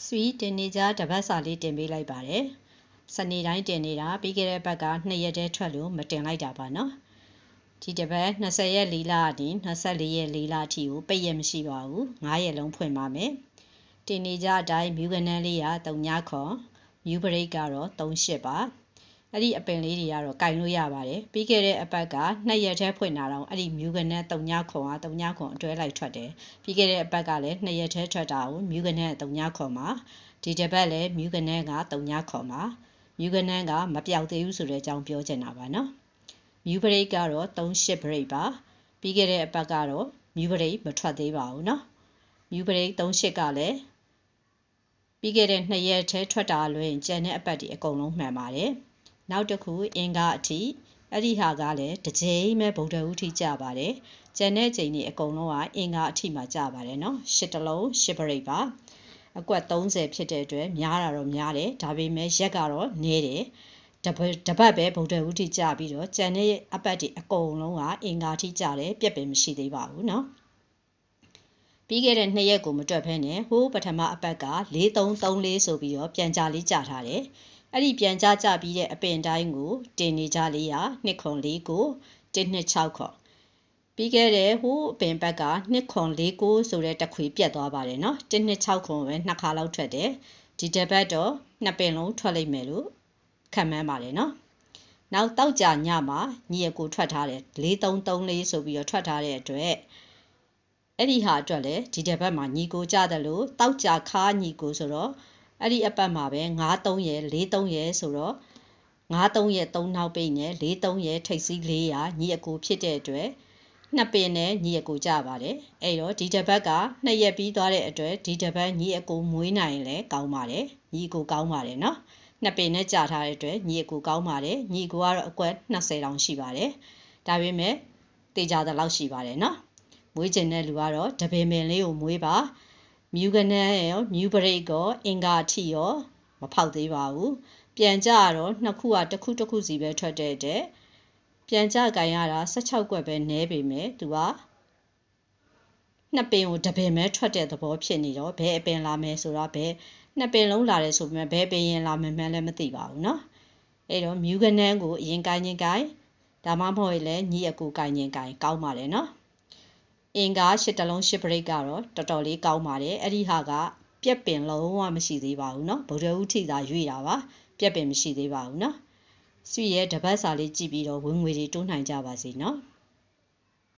Sweet တင်နေကြတပတ်စာလေးတင်ပေးလိုက်ပါတယ်။စနေတိုင်းတင်နေတာပြီးခဲ့တဲ့ဘက်က2ရက်တည်းထွက်လို့မတင်လိုက်တာပါနော်။ဒီတပတ်20ရက်4လကနေ24ရက်4လအထိကိုပိတ်ရက်မရှိပါဘူး။9ရက်လုံးဖွင့်ပါမယ်။တင်နေကြအတိုင်းမြူကနန်းလေးက3ခွန်မြူပရိတ်ကတော့38ပါ။အဲ့ဒီအပင်လေးတွေကတော့ကင်လို့ရပါတယ်။ပြီးခဲ့တဲ့အပတ်က2ရက်တည်းဖွင့်တာတော့အဲ့ဒီမြူကနန်း3ခွန်က3ခွန်အတွဲလိုက်ထွက်တယ်။ပြီးခဲ့တဲ့အပတ်ကလည်း2ရက်တည်းထွက်တာကိုမြူကနန်း3ခွန်မှာဒီတစ်ပတ်လည်းမြူကနန်းက3ခွန်မှာမြူကနန်းကမပြောက်သေးဘူးဆိုတဲ့အကြောင်းပြောချင်တာပါနော်မြူပရိတ်ကတော့38ပရိတ်ပါပြီးခဲ့တဲ့အပတ်ကတော့မြူပရိတ်မထွက်သေးပါဘူးနော်မြူပရိတ်38ကလည်းပြီးခဲ့တဲ့2ရက်ထဲထွက်တာလွင်ကျန်တဲ့အပတ်ဒီအကုန်လုံးမှန်ပါတယ်နောက်တစ်ခုအင်္ဂါအထိအဲ့ဒီဟာကလည်းတစ်ချိန်ပဲဗုဒ္ဓဦးထိကြပါတယ်ကျန်တဲ့ချိန်ဒီအကုန်လုံးကအင်္ဂါအထိမှာကြပါတယ်နော်8တလုံး8ပရိတ်ပါအကွက်30ဖြစ်တဲ့အတွက်များတာတော့များတယ်ဒါပေမဲ့ရက်ကတော့နည်းတယ်တပတ်ပဲဗုဒ္ဓဦးထိကြပြီးတော့ကျန်တဲ့အပတ်ဒီအကုန်လုံးကအင်္ဂါထိကြတယ်ပြက်ပင်မရှိသေးပါဘူးเนาะပြီးခဲ့တဲ့2ရက်ကိုမတွက်ဖဲနဲ့ဟိုးပထမအပတ်က4334ဆိုပြီးတော့ပြန်ကြလေးကြထားတယ်အဲ့ဒီပြန်ကြပြီးတဲ့အပင်တိုင်းကိုတင်နေကြလေးရ2ခွန်4ကို126ခွန်ပြီးခဲ့တဲ့ဟိုအပင်ဘက်က2ခွန်4ကိုဆိုတဲ့တခွေပြတ်သွားပါတယ်เนาะ126ခွန်ပဲ2ခါလောက်ထွက်တယ်ဒီတစ်ပတ်တော့2ပင်လုံးထွက်လိမ့်မယ်လို့ခံမှန်းပါတယ်เนาะနောက်တောက်ကြညမှာညီအကိုထွက်ထားတယ်4334ဆိုပြီးတော့ထွက်ထားတဲ့အတွက်အဲ့ဒီဟာအတွက်လည်းဒီတစ်ပတ်မှာညီကိုကြတယ်လို့တောက်ကြခါညီကိုဆိုတော့အဲ့ဒီအပတ်မှာပဲ93ရယ်43ရယ်ဆိုတော့93ရယ်3နောက်ပိတ်နဲ့43ရယ်ထိပ်စီး400ညီအကိုဖြစ်တဲ့အတွက်2ပင်နဲ့ညီအကိုကြပါတယ်အဲ့တော့ဒီတစ်ပတ်က2ရက်ပြီးသွားတဲ့အတွက်ဒီတစ်ပတ်ညီအကိုမွေးနိုင်လဲကောင်းပါတယ်ညီအကိုကောင်းပါတယ်เนาะ2ပင်နဲ့ကြာထားတဲ့အတွက်ညီအကိုကောင်းပါတယ်ညီအကိုကတော့အကွက်20တောင်ရှိပါတယ်ဒါပေမဲ့တေချာတဲ့လောက်ရှိပါတယ်เนาะမွေးကျင်တဲ့လူကတော့တပင်ပင်လေးကိုမွေးပါမြူကနန်းရောမြူပရိတ်ကောအင်္ဂါထီရောမဖောက်သေးပါဘူးပြန်ကြတော့နှစ်ခုကတစ်ခုစီပဲထွက်တဲ့တဲ့ပြန်ကြကြင်ရတာ16ကွက်ပဲနဲပေမဲ့သူကနှစ်ပင်ကိုတပင်ပဲထွက်တဲ့သဘောဖြစ်နေတော့ဘယ်အပင်လာမယ်ဆိုတော့ဘယ်နှစ်ပင်လုံးလာတယ်ဆိုပေမဲ့ဘယ်ပင်ရင်လာမှန်းလည်းမသိပါဘူးเนาะအဲ့တော့မြူကနန်းကိုအရင်ကိုင်းချင်းကိုင်းဒါမှမဟုတ်လည်းညီအကိုကိုင်းချင်းကိုင်းကောင်းပါတယ်เนาะအင်္ဂါ8တလုံး8ပရိတ်ကတော့တော်တော်လေးကောင်းပါတယ်အဲ့ဒီဟာကပြက်ပင်လုံးဝမရှိသေးပါဘူးเนาะဗုဒ္ဓဦးထိသာရွေ့တာပါပြက်ပင်မရှိသေးပါဘူးเนาะဆွေရဲ့တပတ်စာလေးကြည့်ပြီးတော့ဝင်ငွေတွေတိုးနိုင်ကြပါစေเนาะ